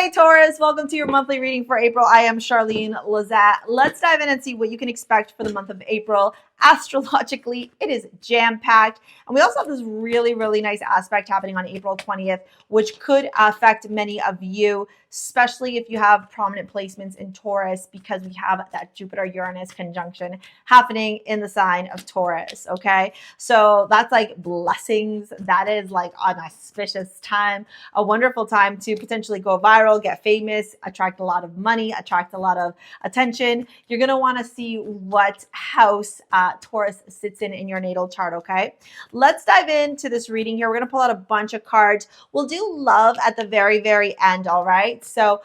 Hey Taurus, welcome to your monthly reading for April. I am Charlene, Lizette. Let's dive in and see what you can expect for the month of April. Astrologically, it is jam-packed. And we also have this really nice aspect happening on April 20th, which could affect many of you, especially if you have prominent placements in Taurus, because we have that Jupiter-Uranus conjunction happening in the sign of Taurus, okay? So that's like blessings. That is like an auspicious time, a wonderful time to potentially go viral, get famous, attract a lot of money, attract a lot of attention. You're going to want to see what house Taurus sits in your natal chart, okay? Let's dive into this reading here. We're going to pull out a bunch of cards. We'll do love at the very end, all right? So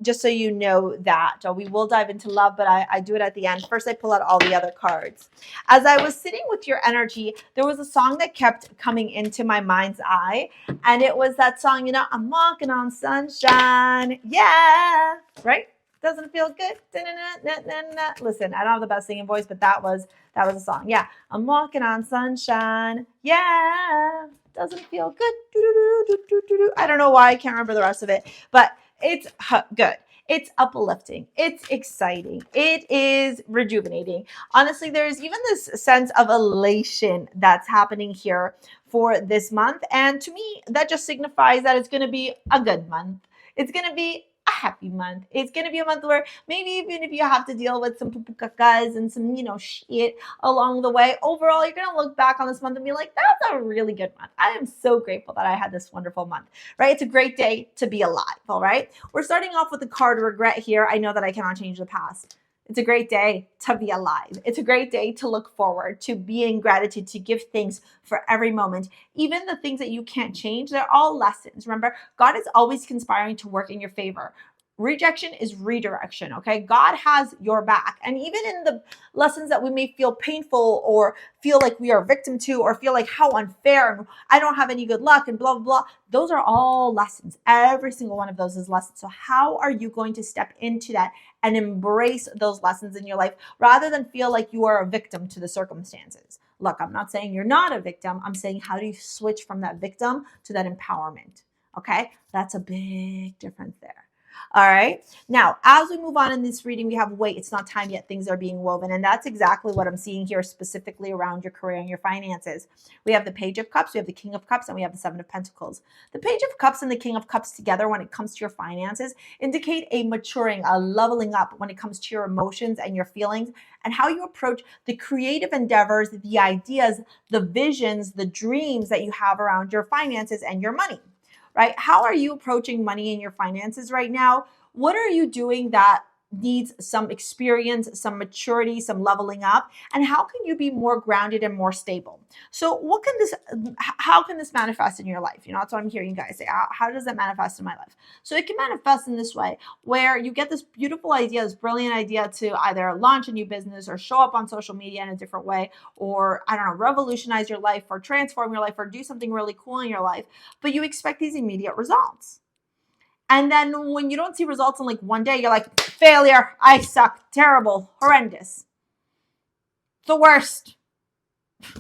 just so you know that. We will dive into love, but I do it at the end. First, I pull out all the other cards. As I was sitting with your energy, there was a song that kept coming into my mind's eye, and it was that song, you know, I'm walking on sunshine, yeah, right? Doesn't it feel good? Listen, I don't have the best singing voice, but that was a song. Yeah, I'm walking on sunshine, yeah, doesn't it feel good? I don't know why, I can't remember the rest of it, but it's good. It's uplifting. It's exciting. It is rejuvenating. Honestly, there's even this sense of elation that's happening here for this month. And to me, that just signifies that it's going to be a good month. It's going to be a happy month. It's going to be a month where maybe even if you have to deal with some pupukakas and some, you know, shit along the way, overall, you're going to look back on this month and be like, that's a really good month. I am so grateful that I had this wonderful month, right? It's a great day to be alive, all right? We're starting off with the card regret here. I know that I cannot change the past. It's a great day to be alive. It's a great day to look forward, to be in gratitude, to give thanks for every moment. Even the things that you can't change, they're all lessons. Remember, God is always conspiring to work in your favor. Rejection is redirection, okay? God has your back. And even in the lessons that we may feel painful or feel like we are a victim to or feel like how unfair and I don't have any good luck and blah, blah, blah, those are all lessons. Every single one of those is lessons. So how are you going to step into that and embrace those lessons in your life rather than feel like you are a victim to the circumstances? Look, I'm not saying you're not a victim. I'm saying how do you switch from that victim to that empowerment, okay? That's a big difference there. All right. Now, as we move on in this reading, we have wait, it's not time yet. Things are being woven. And that's exactly what I'm seeing here specifically around your career and your finances. We have the Page of Cups, we have the King of Cups, and we have the Seven of Pentacles. The Page of Cups and the King of Cups together when it comes to your finances indicate a maturing, a leveling up when it comes to your emotions and your feelings and how you approach the creative endeavors, the ideas, the visions, the dreams that you have around your finances and your money. Right? How are you approaching money and your finances right now? What are you doing that needs some experience, some maturity, some leveling up? And how can you be more grounded and more stable? So how can this manifest in your life? You know, that's what I'm hearing you guys say. How does that manifest in my life? So it can manifest in this way, where you get this beautiful idea, this brilliant idea to either launch a new business or show up on social media in a different way, or I don't know, revolutionize your life or transform your life or do something really cool in your life, but you expect these immediate results. And then when you don't see results in like one day, you're like, failure, I suck, terrible, horrendous, the worst,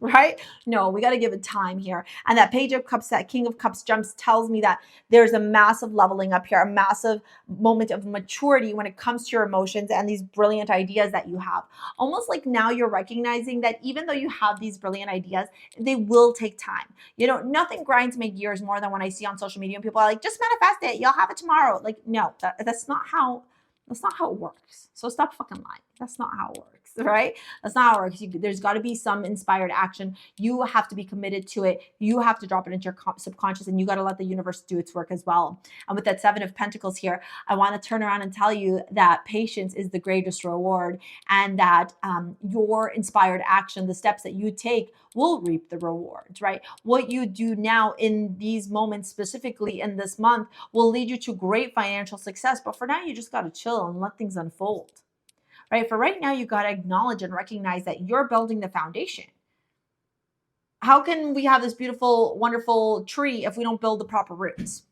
right? No, we got to give it time here. And that Page of Cups, that King of Cups jumps tells me that there's a massive leveling up here, a massive moment of maturity when it comes to your emotions and these brilliant ideas that you have. Almost like now you're recognizing that even though you have these brilliant ideas, they will take time. You know, nothing grinds my gears more than when I see on social media and people are like, just manifest it, you'll have it tomorrow. Like, no, that's not how it works. So stop fucking lying. That's not how it works, right? That's not how it works. There's got to be some inspired action. You have to be committed to it. You have to drop it into your subconscious, and you got to let the universe do its work as well. And with that Seven of Pentacles here, I want to turn around and tell you that patience is the greatest reward, and that your inspired action, the steps that you take, will reap the rewards, right? What you do now in these moments, specifically in this month, will lead you to great financial success. But for now, you just got to chill and let things unfold, right? For right now, you got to acknowledge and recognize that you're building the foundation. How can we have this beautiful, wonderful tree if we don't build the proper roots,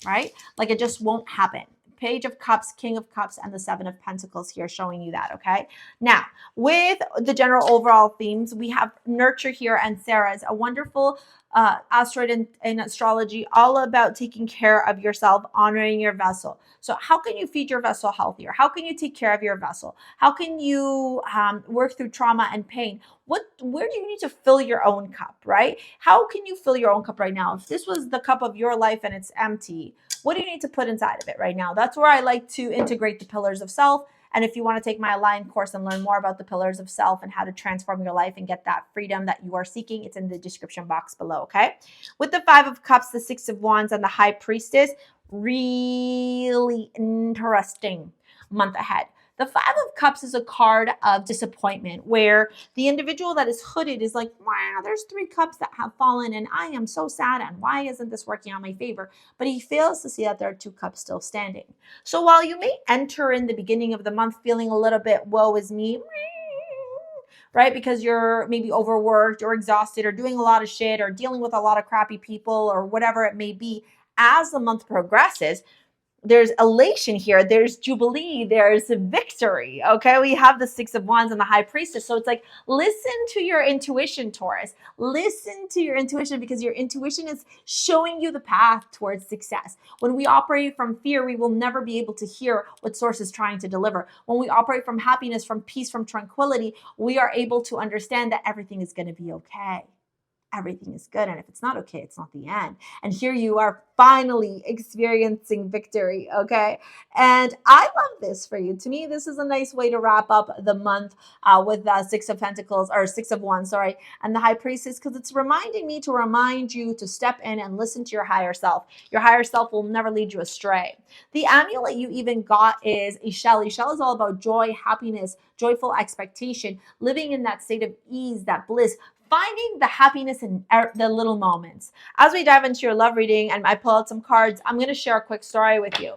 right? Like it just won't happen. Page of Cups, King of Cups, and the Seven of Pentacles here showing you that, okay? Now, with the general overall themes, we have Nurture here and Sarah's, a wonderful asteroid in astrology, all about taking care of yourself, honoring your vessel. So how can you feed your vessel healthier? How can you take care of your vessel? How can you work through trauma and pain? Where do you need to fill your own cup, right? How can you fill your own cup right now? If this was the cup of your life and it's empty, what do you need to put inside of it right now? That's where I like to integrate the pillars of self. And if you want to take my Align course and learn more about the pillars of self and how to transform your life and get that freedom that you are seeking, it's in the description box below, okay? With the Five of Cups, the Six of Wands, and the High Priestess, really interesting month ahead. The Five of Cups is a card of disappointment where the individual that is hooded is like, wow, there's 3 cups that have fallen and I am so sad and why isn't this working on my favor? But he fails to see that there are 2 cups still standing. So while you may enter in the beginning of the month feeling a little bit, woe is me, right? Because you're maybe overworked or exhausted or doing a lot of shit or dealing with a lot of crappy people or whatever it may be, as the month progresses, there's elation here, there's jubilee, there's victory, okay? We have the Six of Wands and the High Priestess. So it's like, listen to your intuition, Taurus. Listen to your intuition because your intuition is showing you the path towards success. When we operate from fear, we will never be able to hear what Source is trying to deliver. When we operate from happiness, from peace, from tranquility, we are able to understand that everything is going to be okay. Everything is good. And if it's not okay, it's not the end. And here you are finally experiencing victory, okay? And I love this for you. To me, this is a nice way to wrap up the month with the Six of Pentacles, or Six of Wands, sorry, and the High Priestess, because it's reminding me to remind you to step in and listen to your higher self. Your higher self will never lead you astray. The amulet you even got is a shell. A shell is all about joy, happiness, joyful expectation, living in that state of ease, that bliss, finding the happiness in the little moments. As we dive into your love reading and I pull out some cards, I'm going to share a quick story with you.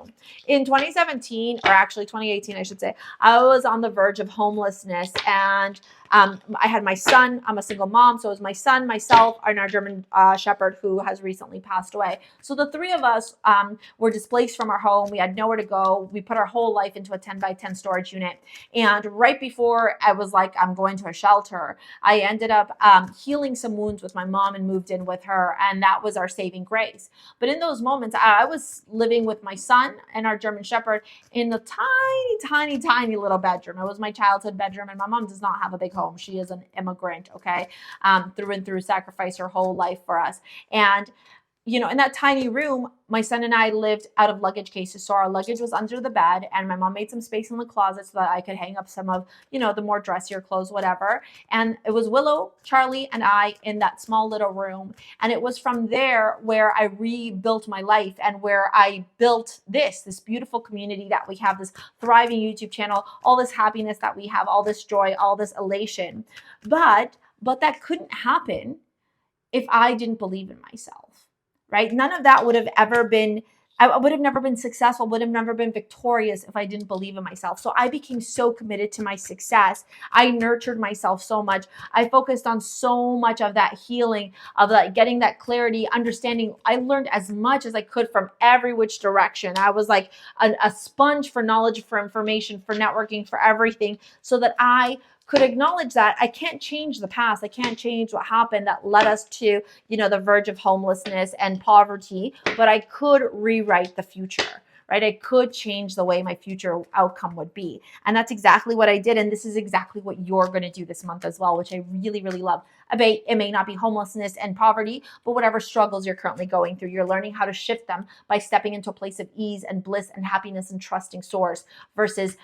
In 2017, or actually 2018, I should say, I was on the verge of homelessness and I had my son. I'm a single mom. So it was my son, myself, and our German Shepherd who has recently passed away. So the 3 of us were displaced from our home. We had nowhere to go. We put our whole life into a 10 by 10 storage unit. And right before I was like, I'm going to a shelter, I ended up healing some wounds with my mom and moved in with her. And that was our saving grace. But in those moments, I was living with my son and our German Shepherd in the tiny little bedroom. It was my childhood bedroom. And my mom does not have a big home. She is an immigrant, okay? Through and through, sacrificed her whole life for us. And you know, in that tiny room, my son and I lived out of luggage cases. So our luggage was under the bed and my mom made some space in the closet so that I could hang up some of, you know, the more dressier clothes, whatever. And it was Willow, Charlie, and I in that small little room. And it was from there where I rebuilt my life and where I built this beautiful community that we have, this thriving YouTube channel, all this happiness that we have, all this joy, all this elation. But that couldn't happen if I didn't believe in myself. Right? None of that would have ever been, I would have never been successful, would have never been victorious if I didn't believe in myself. So I became so committed to my success. I nurtured myself so much. I focused on so much of that healing, of like getting that clarity, understanding. I learned as much as I could from every which direction. I was like a sponge for knowledge, for information, for networking, for everything, so that I could acknowledge that I can't change the past. I can't change what happened that led us to, you know, the verge of homelessness and poverty, but I could rewrite the future, right? I could change the way my future outcome would be. And that's exactly what I did. And this is exactly what you're going to do this month as well, which I really, really love. It may not be homelessness and poverty, but whatever struggles you're currently going through, you're learning how to shift them by stepping into a place of ease and bliss and happiness and trusting Source versus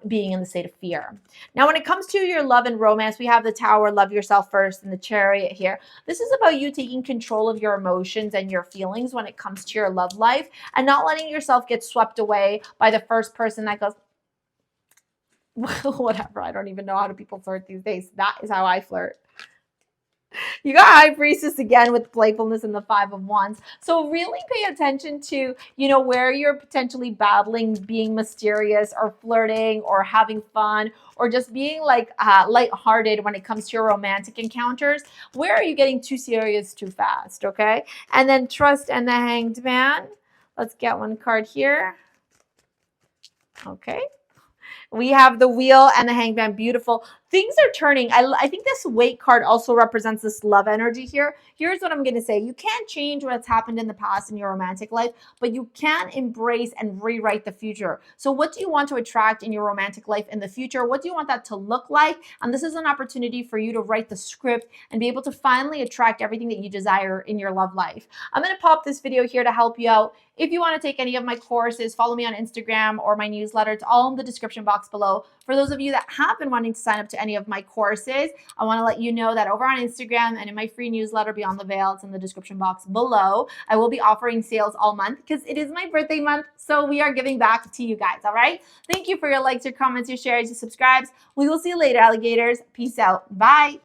being in the state of fear. Now, when it comes to your love and romance, we have the Tower, love yourself first, and the Chariot here. This is about you taking control of your emotions and your feelings when it comes to your love life and not letting yourself get swept away by the first person that goes, whatever. I don't even know how do people flirt these days. That is how I flirt. You got High Priestess again with playfulness and the Five of Wands. So really pay attention to, you know, where you're potentially battling being mysterious or flirting or having fun or just being like lighthearted when it comes to your romantic encounters. Where are you getting too serious too fast, okay? And then Trust and the Hanged Man. Let's get one card here. Okay. We have the wheel and the hangman. Beautiful. Things are turning. I think this weight card also represents this love energy here. Here's what I'm going to say. You can't change what's happened in the past in your romantic life, but you can embrace and rewrite the future. So what do you want to attract in your romantic life in the future? What do you want that to look like? And this is an opportunity for you to write the script and be able to finally attract everything that you desire in your love life. I'm going to pop this video here to help you out. If you want to take any of my courses, follow me on Instagram or my newsletter. It's all in the description box below. For those of you that have been wanting to sign up to any of my courses, I want to let you know that over on Instagram and in my free newsletter, Beyond the Veil, it's in the description box below. I will be offering sales all month because it is my birthday month. So we are giving back to you guys, all right? Thank you for your likes, your comments, your shares, your subscribes. We will see you later, alligators. Peace out. Bye.